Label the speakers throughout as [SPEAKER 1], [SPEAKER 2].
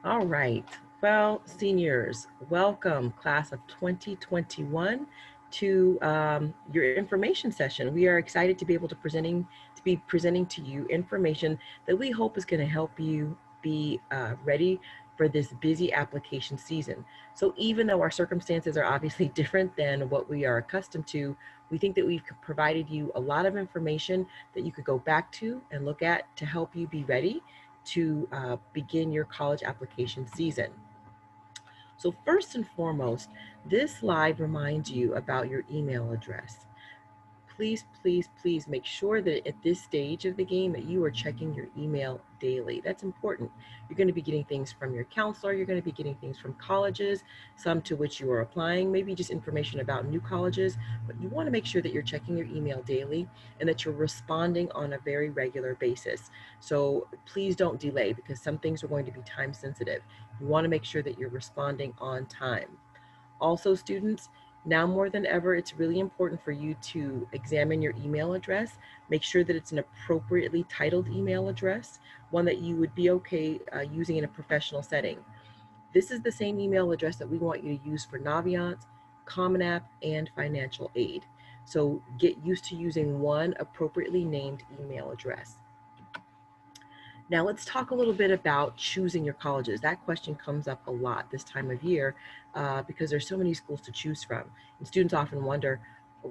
[SPEAKER 1] All right. Well, seniors, welcome, class of 2021, to your information session. We are excited to be able to be presenting to you information that we hope is going to help you be ready for this busy application season. So even though our circumstances are obviously different than what we are accustomed to, we think that we've provided you a lot of information that you could go back to and look at to help you be ready to begin your college application season. So first and foremost, this slide reminds you about your email address. Please, please, please make sure that at this stage of the game that you are checking your email daily. That's important. You're going to be getting things from your counselor. You're going to be getting things from colleges, some to which you are applying, maybe just information about new colleges, but you want to make sure that you're checking your email daily and that you're responding on a very regular basis. So please don't delay because some things are going to be time sensitive. You want to make sure that you're responding on time. Also, students, now more than ever, it's really important for you to examine your email address. Make sure that it's an appropriately titled email address, one that you would be okay using in a professional setting. This is the same email address that we want you to use for Naviance, Common App, and financial aid. So get used to using one appropriately named email address. Now let's talk a little bit about choosing your colleges. That question comes up a lot this time of year because there's so many schools to choose from. And students often wonder,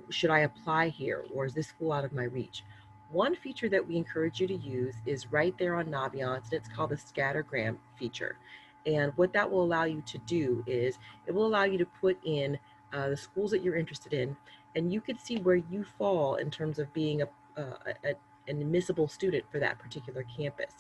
[SPEAKER 1] should I apply here or is this school out of my reach? One feature that we encourage you to use is right there on Naviance, and it's called the scattergram feature. And what that will allow you to do is it will allow you to put in the schools that you're interested in, and you could see where you fall in terms of being an admissible student for that particular campus.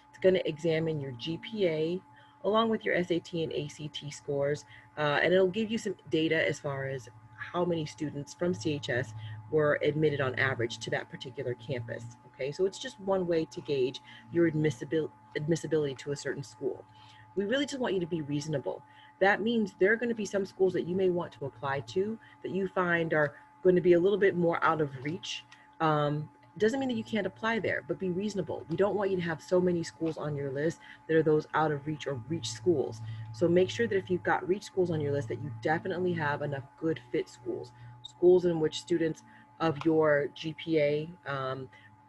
[SPEAKER 1] It's going to examine your GPA along with your SAT and ACT scores, and it'll give you some data as far as how many students from CHS were admitted on average to that particular campus. Okay, so it's just one way to gauge your admissibility to a certain school. We really just want you to be reasonable. That means there are going to be some schools that you may want to apply to that you find are going to be a little bit more out of reach. Doesn't mean that you can't apply there, but be reasonable. We don't want you to have so many schools on your list that are those out of reach or reach schools. So make sure that if you've got reach schools on your list that you definitely have enough good fit schools, schools in which students of your GPA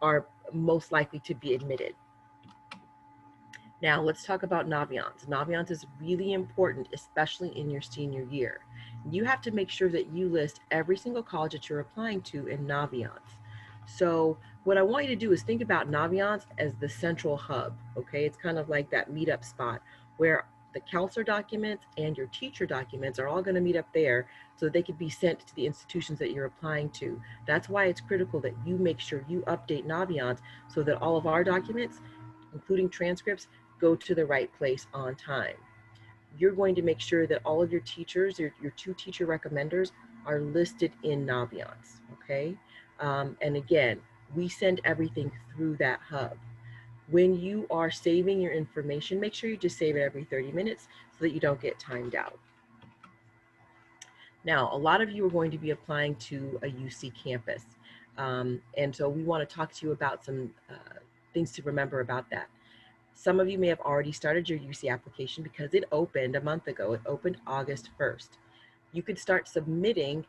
[SPEAKER 1] are most likely to be admitted. Now let's talk about Naviance. Naviance is really important, especially in your senior year. You have to make sure that you list every single college that you're applying to in Naviance. So what I want you to do is think about Naviance as the central hub, okay? It's kind of like that meetup spot where the counselor documents and your teacher documents are all going to meet up there so that they can be sent to the institutions that you're applying to. That's why it's critical that you make sure you update Naviance so that all of our documents, including transcripts, go to the right place on time. You're going to make sure that all of your teachers, your two teacher recommenders, are listed in Naviance, okay? And again, we send everything through that hub. When you are saving your information, make sure you just save it every 30 minutes so that you don't get timed out. Now, a lot of you are going to be applying to a UC campus. And so we want to talk to you about some things to remember about that. Some of you may have already started your UC application because it opened a month ago. It opened August 1st. You could start submitting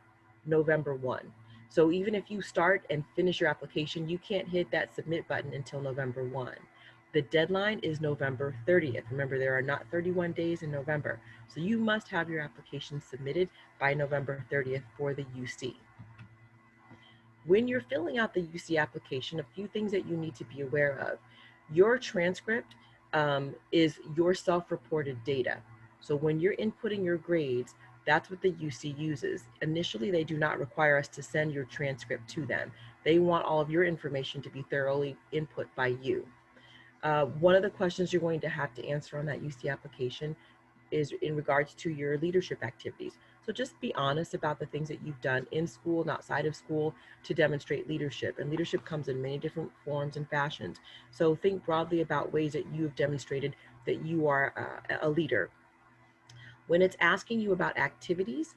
[SPEAKER 1] November 1. So even if you start and finish your application, you can't hit that submit button until November 1. The deadline is November 30th. Remember, there are not 31 days in November. So you must have your application submitted by November 30th for the UC. When you're filling out the UC application, a few things that you need to be aware of. Your transcript is your self-reported data. So when you're inputting your grades, that's what the UC uses. Initially, they do not require us to send your transcript to them. They want all of your information to be thoroughly input by you. One of the questions you're going to have to answer on that UC application is in regards to your leadership activities. So just be honest about the things that you've done in school and outside of school to demonstrate leadership. And leadership comes in many different forms and fashions. So think broadly about ways that you have demonstrated that you are a leader. When it's asking you about activities,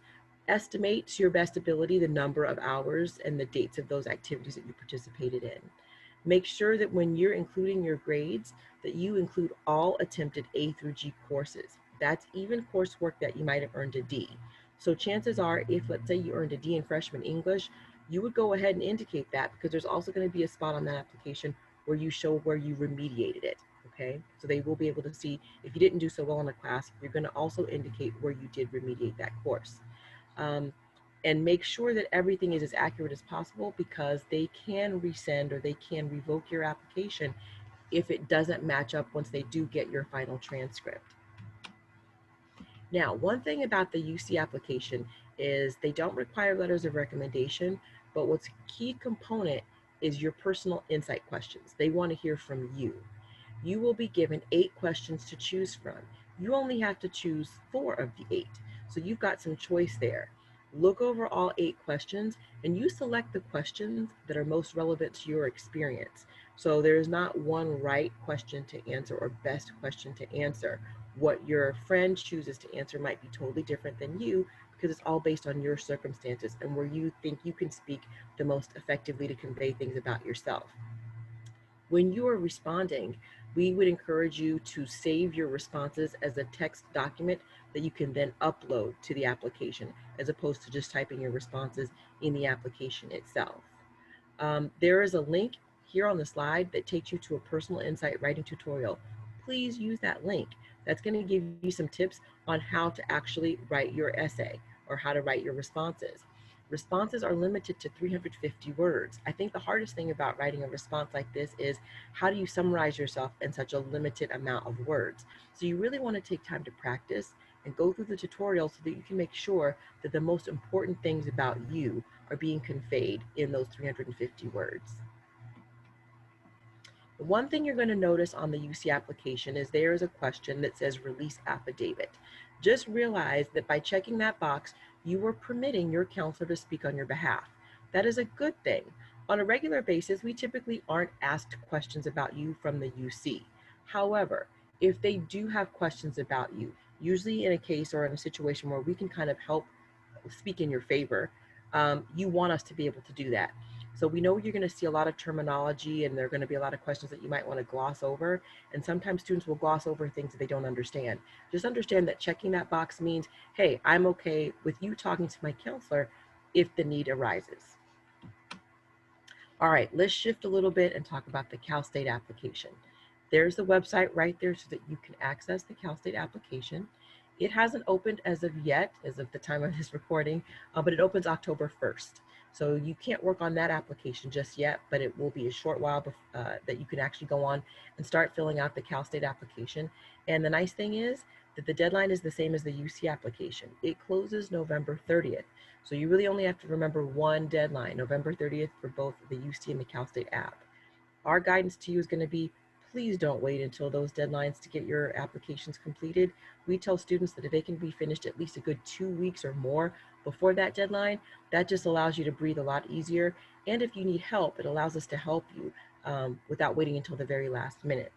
[SPEAKER 1] estimate to your best ability the number of hours and the dates of those activities that you participated in. Make sure that when you're including your grades, that you include all attempted A through G courses. That's even coursework that you might have earned a D. So chances are, if let's say you earned a D in freshman English, you would go ahead and indicate that, because there's also going to be a spot on that application where you show where you remediated it. Okay, so they will be able to see if you didn't do so well in a class, you're going to also indicate where you did remediate that course. Um, and make sure that everything is as accurate as possible, because they can resend or they can revoke your application if it doesn't match up once they do get your final transcript. Now, one thing about the UC application is they don't require letters of recommendation, but what's a key component is your personal insight questions. They want to hear from you. You will be given 8 questions to choose from. You only have to choose 4 of the 8, so you've got some choice there. Look over all 8 questions and you select the questions that are most relevant to your experience. So there's not one right question to answer or best question to answer. What your friend chooses to answer might be totally different than you, because it's all based on your circumstances and where you think you can speak the most effectively to convey things about yourself. When you are responding, we would encourage you to save your responses as a text document that you can then upload to the application, as opposed to just typing your responses in the application itself. There is a link here on the slide that takes you to a personal insight writing tutorial. Please use that link. That's going to give you some tips on how to actually write your essay or how to write your responses. Responses are limited to 350 words. I think the hardest thing about writing a response like this is, how do you summarize yourself in such a limited amount of words? So you really want to take time to practice and go through the tutorial so that you can make sure that the most important things about you are being conveyed in those 350 words. The one thing you're going to notice on the UC application is there is a question that says release affidavit. Just realize that by checking that box, you are permitting your counselor to speak on your behalf. That is a good thing. On a regular basis, we typically aren't asked questions about you from the UC. However, if they do have questions about you, usually in a case or in a situation where we can kind of help speak in your favor, you want us to be able to do that. So we know you're going to see a lot of terminology and there are going to be a lot of questions that you might want to gloss over. And sometimes students will gloss over things that they don't understand. Just understand that checking that box means, hey, I'm okay with you talking to my counselor if the need arises. All right, let's shift a little bit and talk about the Cal State application. There's the website right there so that you can access the Cal State application. It hasn't opened as of yet, as of the time of this recording, but it opens October 1st. So you can't work on that application just yet, but it will be a short while that you can actually go on and start filling out the Cal State application. And the nice thing is that the deadline is the same as the UC application. It closes November 30th. So you really only have to remember one deadline, November 30th, for both the UC and the Cal State app. Our guidance to you is going to be, please don't wait until those deadlines to get your applications completed. We tell students that if they can be finished at least a good 2 weeks or more before that deadline, that just allows you to breathe a lot easier. And if you need help, it allows us to help you without waiting until the very last minute.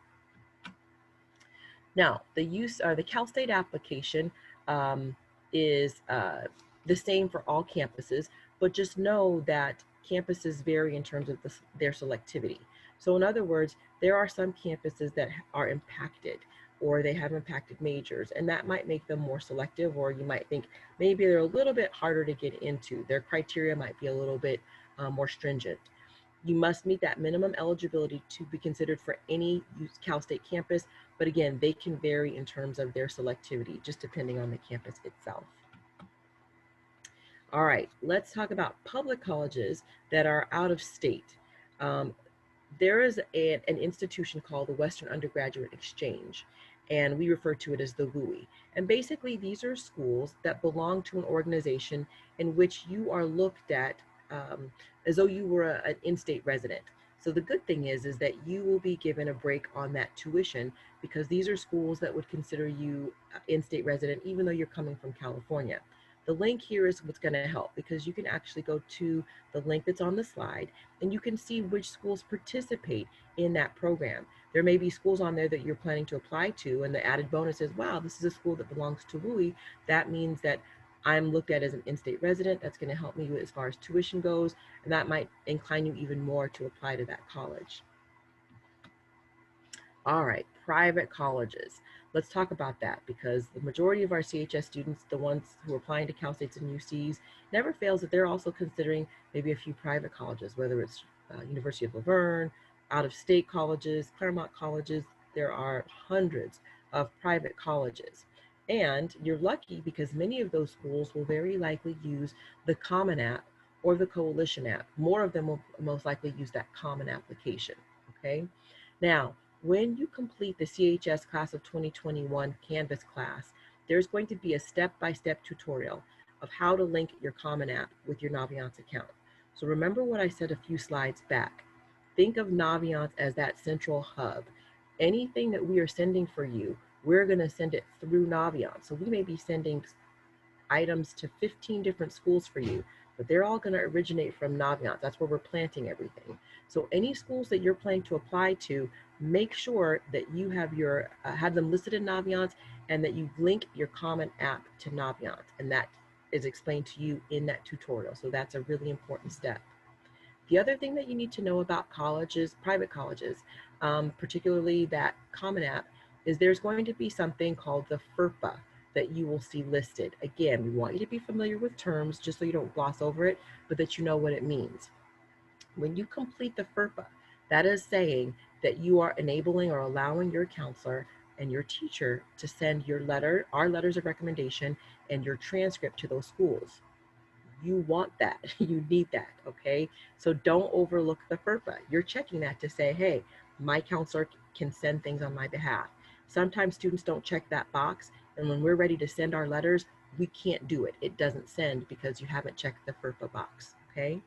[SPEAKER 1] Now, the Cal State application is the same for all campuses, but just know that campuses vary in terms of their selectivity. So in other words, there are some campuses that are impacted, or they have impacted majors, and that might make them more selective, or you might think maybe they're a little bit harder to get into. Their criteria might be a little bit more stringent. You must meet that minimum eligibility to be considered for any Cal State campus, but again, they can vary in terms of their selectivity, just depending on the campus itself. All right, let's talk about public colleges that are out of state. There is an institution called the Western Undergraduate Exchange, and we refer to it as the WUI. And basically, these are schools that belong to an organization in which you are looked at as though you were an in-state resident. So the good thing is that you will be given a break on that tuition, because these are schools that would consider you in-state resident even though you're coming from California. The link here is what's going to help, because you can actually go to the link that's on the slide and you can see which schools participate in that program. There may be schools on there that you're planning to apply to, and the added bonus is, wow, this is a school that belongs to WUI. That means that I'm looked at as an in-state resident. That's going to help me as far as tuition goes, and that might incline you even more to apply to that college. All right, private colleges. Let's talk about that because the majority of our CHS students, the ones who are applying to Cal States and UCs, never fails that they're also considering maybe a few private colleges, whether it's University of Laverne, out-of-state colleges, Claremont colleges. There are hundreds of private colleges. And you're lucky because many of those schools will very likely use the Common App or the Coalition app. More of them will most likely use that Common application, okay? Now, when you complete the CHS class of 2021 Canvas class, there's going to be a step-by-step tutorial of how to link your Common App with your Naviance account. So remember what I said a few slides back. Think of Naviance as that central hub. Anything that we are sending for you, we're going to send it through Naviance. So we may be sending items to 15 different schools for you, but they're all going to originate from Naviance. That's where we're planting everything. So any schools that you're planning to apply to, make sure that you have your have them listed in Naviance and that you link your Common App to Naviance, and that is explained to you in that tutorial. So that's a really important step. The other thing that you need to know about colleges, private colleges, particularly that Common App, is there's going to be something called the FERPA that you will see listed. Again, we want you to be familiar with terms just so you don't gloss over it, but that you know what it means. When you complete the FERPA, that is saying that you are enabling or allowing your counselor and your teacher to send your letter, our letters of recommendation, and your transcript to those schools. You want that, you need that, okay? So don't overlook the FERPA. You're checking that to say, hey, my counselor can send things on my behalf. Sometimes students don't check that box, and when we're ready to send our letters, we can't do it. It doesn't send because you haven't checked the FERPA box, okay?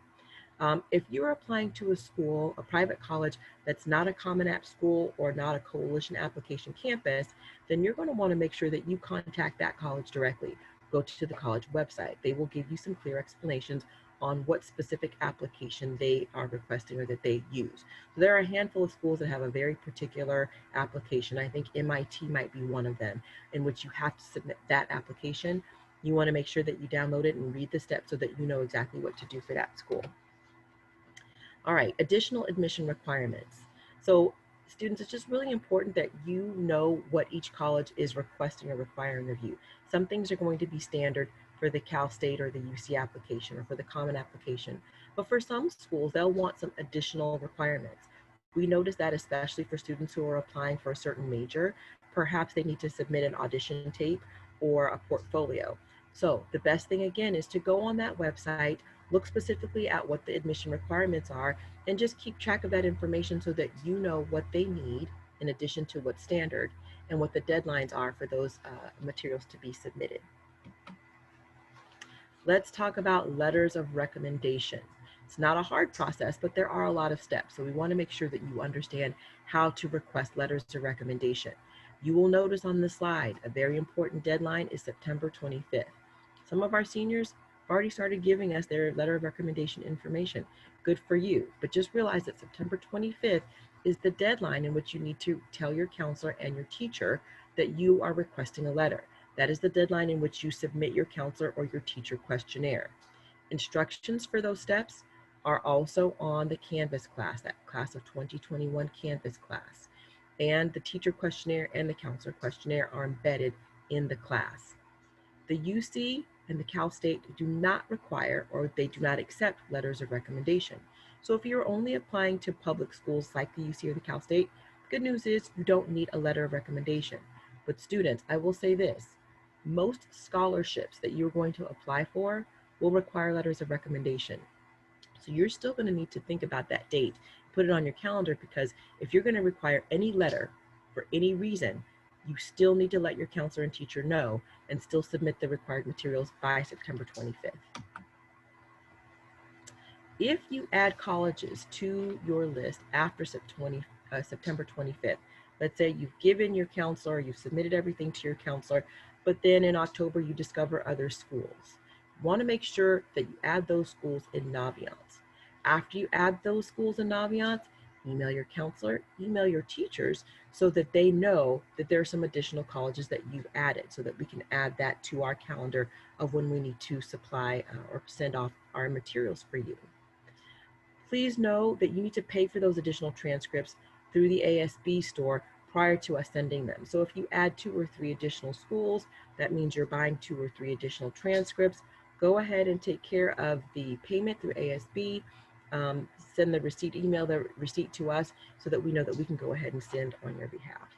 [SPEAKER 1] If you're applying to a school, a private college that's not a Common App school or not a coalition application campus, then you're going to want to make sure that you contact that college directly. Go to the college website. They will give you some clear explanations on what specific application they are requesting or that they use. So there are a handful of schools that have a very particular application. I think MIT might be one of them, in which you have to submit that application. You want to make sure that you download it and read the steps so that you know exactly what to do for that school. All right, additional admission requirements. So students, it's just really important that you know what each college is requesting or requiring of you. Some things are going to be standard for the Cal State or the UC application or for the Common application. But for some schools, they'll want some additional requirements. We notice that especially for students who are applying for a certain major, perhaps they need to submit an audition tape or a portfolio. So the best thing again is to go on that website, look specifically at what the admission requirements are, and just keep track of that information so that you know what they need in addition to what's standard and what the deadlines are for those materials to be submitted. Let's talk about letters of recommendation. It's not a hard process, but there are a lot of steps. So we want to make sure that you understand how to request letters of recommendation. You will notice on the slide, a very important deadline is September 25th. Some of our seniors already started giving us their letter of recommendation information. Good for you, but just realize that September 25th is the deadline in which you need to tell your counselor and your teacher that you are requesting a letter. That is the deadline in which you submit your counselor or your teacher questionnaire. Instructions for those steps are also on the Canvas class, that class of 2021 Canvas class. And the teacher questionnaire and the counselor questionnaire are embedded in the class. The UC and the Cal State do not require or they do not accept letters of recommendation. So if you're only applying to public schools like the UC or the Cal State, good news is you don't need a letter of recommendation. But students, I will say this, most scholarships that you're going to apply for will require letters of recommendation. So you're still going to need to think about that date, put it on your calendar, because if you're going to require any letter for any reason, you still need to let your counselor and teacher know and still submit the required materials by September 25th. If you add colleges to your list after September 25th, let's say you've given your counselor, you've submitted everything to your counselor, but then in October you discover other schools. You want to make sure that you add those schools in Naviance. After you add those schools in Naviance, email your counselor, email your teachers so that they know that there are some additional colleges that you've added so that we can add that to our calendar of when we need to supply or send off our materials for you. Please know that you need to pay for those additional transcripts through the ASB store prior to us sending them. So if you add 2 or 3 additional schools, that means you're buying 2 or 3 additional transcripts. Go ahead and take care of the payment through ASB. Send the receipt, email the receipt to us so that we know that we can go ahead and send on your behalf.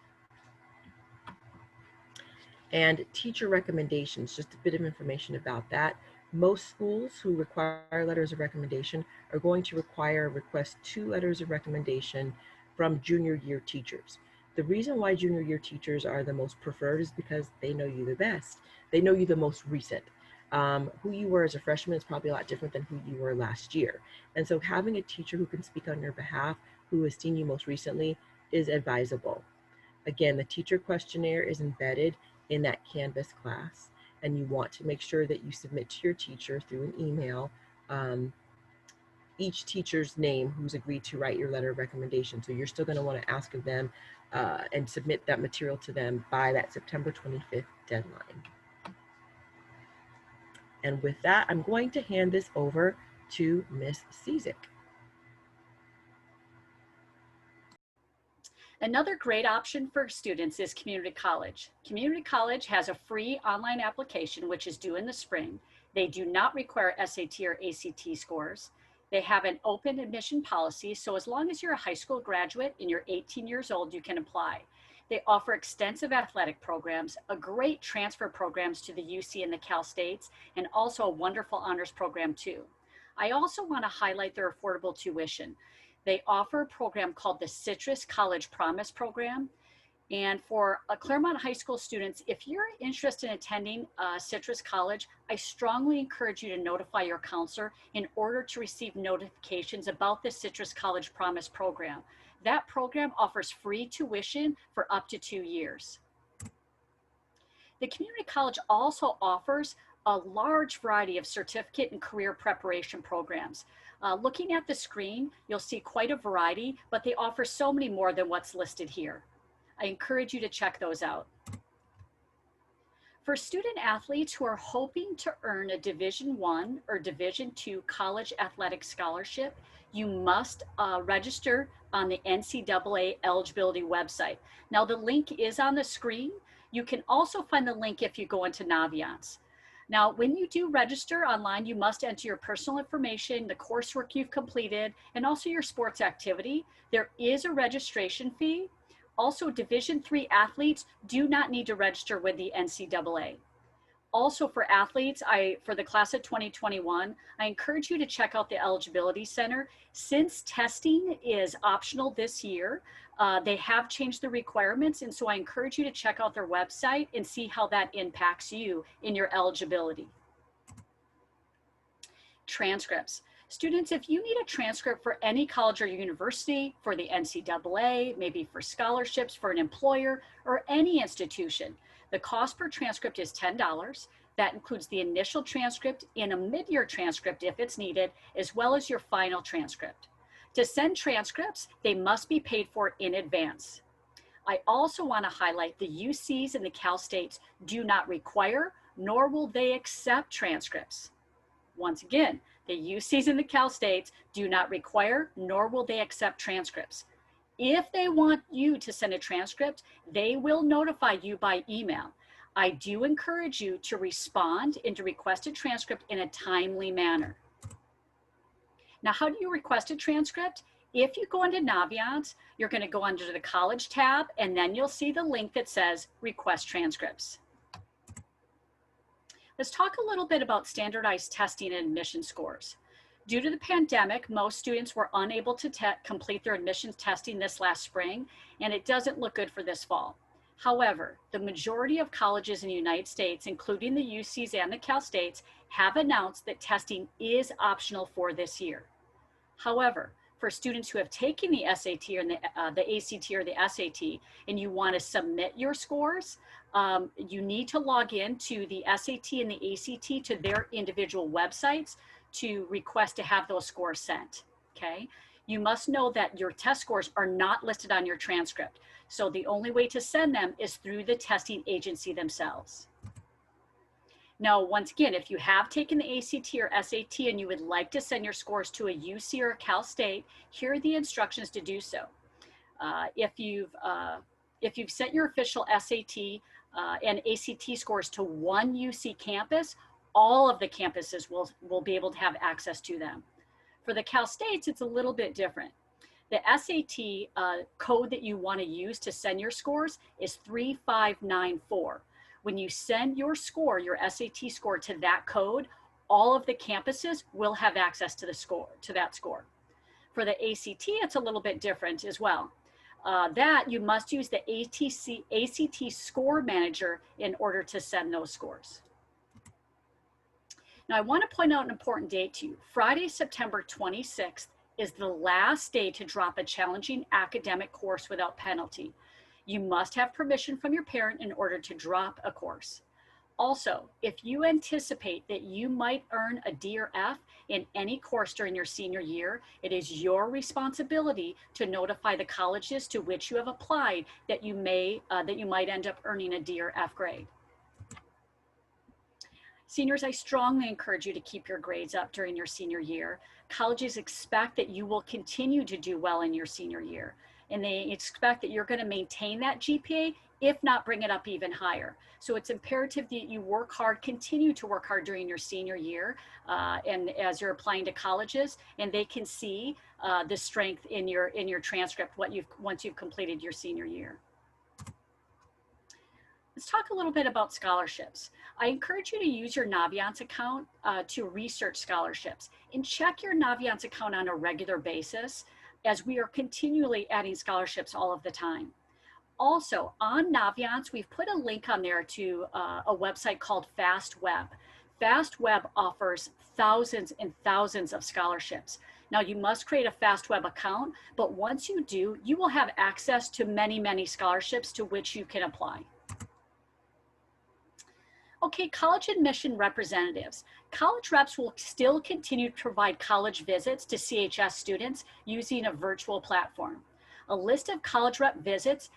[SPEAKER 1] And teacher recommendations, just a bit of information about that. Most schools who require letters of recommendation are going to request 2 letters of recommendation from junior year teachers. The reason why junior year teachers are the most preferred is because they know you the best. They know you the most recent. Who you were as a freshman is probably a lot different than who you were last year. And so having a teacher who can speak on your behalf, who has seen you most recently, is advisable. Again, the teacher questionnaire is embedded in that Canvas class, and you want to make sure that you submit to your teacher through an email each teacher's name who's agreed to write your letter of recommendation. So you're still going to want to ask of them and submit that material to them by that September 25th deadline. And with that, I'm going to hand this over to Ms. Cizik.
[SPEAKER 2] Another great option for students is community college. Community college has a free online application, which is due in the spring. They do not require SAT or ACT scores. They have an open admission policy, so as long as you're a high school graduate and you're 18 years old, you can apply. They offer extensive athletic programs, a great transfer programs to the UC and the Cal States, and also a wonderful honors program too. I also want to highlight their affordable tuition. They offer a program called the UCs College Promise Program. And for Claremont High School students, if you're interested in attending Citrus College, I strongly encourage you to notify your counselor in order to receive notifications about the Citrus College Promise Program. That program offers free tuition for up to 2 years. The community college also offers a large variety of certificate and career preparation programs. Looking at the screen, you'll see quite a variety, but they offer so many more than what's listed here. I encourage you to check those out. For student athletes who are hoping to earn a Division I or Division II college athletic scholarship, you must register on the NCAA eligibility website. Now the link is on the screen. You can also find the link if you go into Naviance. Now, when you do register online, you must enter your personal information, the coursework you've completed, and also your sports activity. There is a registration fee. Also, Division III athletes do not need to register with the NCAA. Also for athletes, for the class of 2021, I encourage you to check out the Eligibility Center. Since testing is optional this year, they have changed the requirements, and so I encourage you to check out their website and see how that impacts you in your eligibility. Transcripts. Students, if you need a transcript for any college or university, for the NCAA, maybe for scholarships, for an employer, or any institution, the cost per transcript is $10. That includes the initial transcript and a mid-year transcript if it's needed, as well as your final transcript. To send transcripts, they must be paid for in advance. I also want to highlight the UCs and the Cal States do not require, nor will they accept transcripts. Once again, the UCs and the Cal States do not require, nor will they accept transcripts. If they want you to send a transcript, they will notify you by email. I do encourage you to respond and to request a transcript in a timely manner. Now, how do you request a transcript? If you go into Naviance, you're going to go under the College tab, and then you'll see the link that says Request Transcripts. Let's talk a little bit about standardized testing and admission scores. Due to the pandemic, most students were unable to complete their admissions testing this last spring, and it doesn't look good for this fall. However, the majority of colleges in the United States, including the UCs and the Cal States, have announced that testing is optional for this year. However, for students who have taken the SAT or the ACT or the SAT, and you want to submit your scores, you need to log in to the SAT and the ACT to their individual websites to request to have those scores sent, okay? You must know that your test scores are not listed on your transcript. So the only way to send them is through the testing agency themselves. Now, once again, if you have taken the ACT or SAT and you would like to send your scores to a UC or a Cal State, here are the instructions to do so. If if you've sent your official SAT and ACT scores to one UC campus, all of the campuses will be able to have access to them. For the Cal States, it's a little bit different. The SAT code that you want to use to send your scores is 3594. When you send your score, your SAT score, to that code, all of the campuses will have access to that score. For the ACT, it's a little bit different as well. That you must use the ACT score manager in order to send those scores. Now, I want to point out an important date to you. Friday, September 26th is the last day to drop a challenging academic course without penalty. You must have permission from your parent in order to drop a course. Also, if you anticipate that you might earn a D or F in any course during your senior year, it is your responsibility to notify the colleges to which you have applied that you might end up earning a D or F grade. Seniors, I strongly encourage you to keep your grades up during your senior year. Colleges expect that you will continue to do well in your senior year, and they expect that you're going to maintain that GPA, if not bring it up even higher. So it's imperative that you work hard, continue to work hard during your senior year, and as you're applying to colleges, and they can see the strength in your transcript once you've completed your senior year. Let's talk a little bit about scholarships. I encourage you to use your Naviance account to research scholarships, and check your Naviance account on a regular basis, as we are continually adding scholarships all of the time. Also, on Naviance, we've put a link on there to a website called FastWeb. FastWeb offers thousands and thousands of scholarships. Now, you must create a FastWeb account, but once you do, you will have access to many, many scholarships to which you can apply. Okay, college admission representatives. College reps will still continue to provide college visits to CHS students using a virtual platform. A list of college rep visits,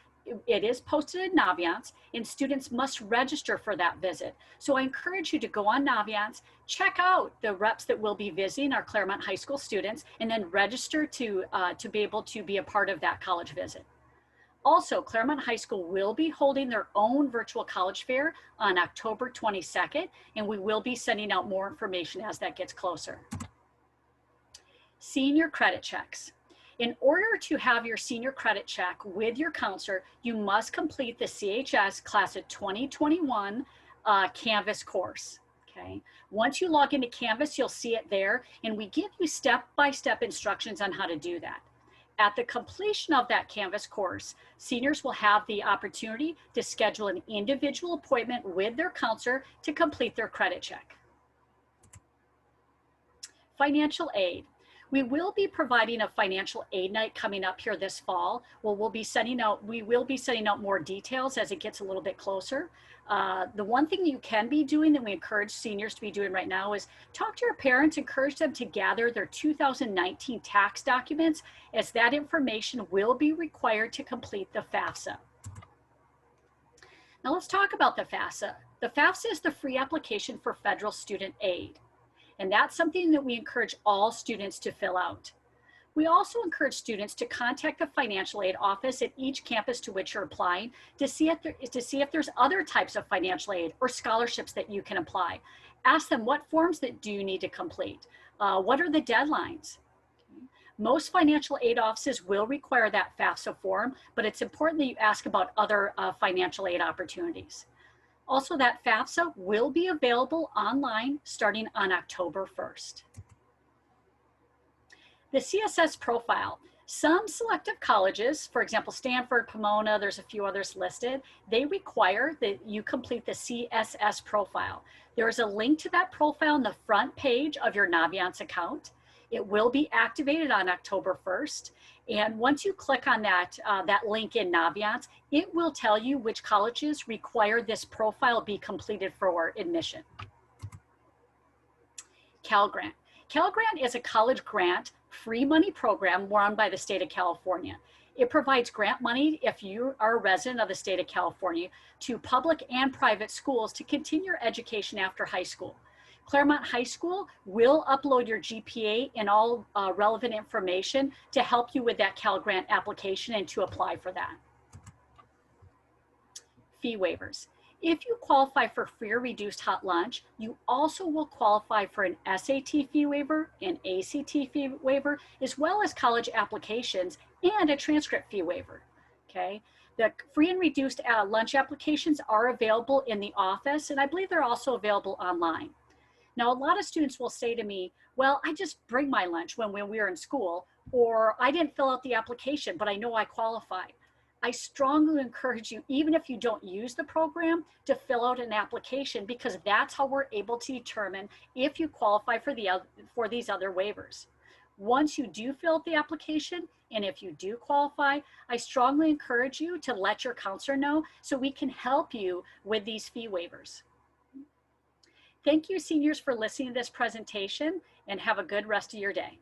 [SPEAKER 2] it is posted in Naviance, and students must register for that visit. So I encourage you to go on Naviance, check out the reps that will be visiting our Claremont High School students, and then register to be able to be a part of that college visit. Also, Claremont High School will be holding their own virtual college fair on October 22nd, and we will be sending out more information as that gets closer. Senior credit checks. In order to have your senior credit check with your counselor, you must complete the CHS Class of 2021 Canvas course. Okay. Once you log into Canvas, you'll see it there, and we give you step-by-step instructions on how to do that. At the completion of that Canvas course, seniors will have the opportunity to schedule an individual appointment with their counselor to complete their credit check. Financial aid. We will be providing a financial aid night coming up here this fall. We will be sending out more details as it gets a little bit closer. The one thing you can be doing that we encourage seniors to be doing right now is talk to your parents, encourage them to gather their 2019 tax documents, as that information will be required to complete the FAFSA. Now let's talk about the FAFSA. The FAFSA is the free application for federal student aid, and that's something that we encourage all students to fill out. We also encourage students to contact the financial aid office at each campus to which you're applying to see if there's other types of financial aid or scholarships that you can apply. Ask them, what forms that do you need to complete? What are the deadlines? Most financial aid offices will require that FAFSA form, but it's important that you ask about other financial aid opportunities. Also, that FAFSA will be available online starting on October 1st. The CSS Profile. Some selective colleges, for example, Stanford, Pomona, there's a few others listed, they require that you complete the CSS Profile. There is a link to that profile on the front page of your Naviance account. It will be activated on October 1st. And once you click on that link in Naviance, it will tell you which colleges require this profile be completed for admission. Cal Grant. Cal Grant is a college grant free money program run by the state of California. It provides grant money if you are a resident of the state of California to public and private schools to continue your education after high school. Claremont High School will upload your GPA and all relevant information to help you with that Cal Grant application and to apply for that. fee waivers. If you qualify for free or reduced hot lunch, you also will qualify for an SAT fee waiver, an ACT fee waiver, as well as college applications and a transcript fee waiver, okay? The free and reduced lunch applications are available in the office, and I believe they're also available online. Now, a lot of students will say to me, well, I just bring my lunch when we were in school, or I didn't fill out the application, but I know I qualify. I strongly encourage you, even if you don't use the program, to fill out an application, because that's how we're able to determine if you qualify for these other waivers. Once you do fill out the application, and if you do qualify, I strongly encourage you to let your counselor know so we can help you with these fee waivers. Thank you, seniors, for listening to this presentation, and have a good rest of your day.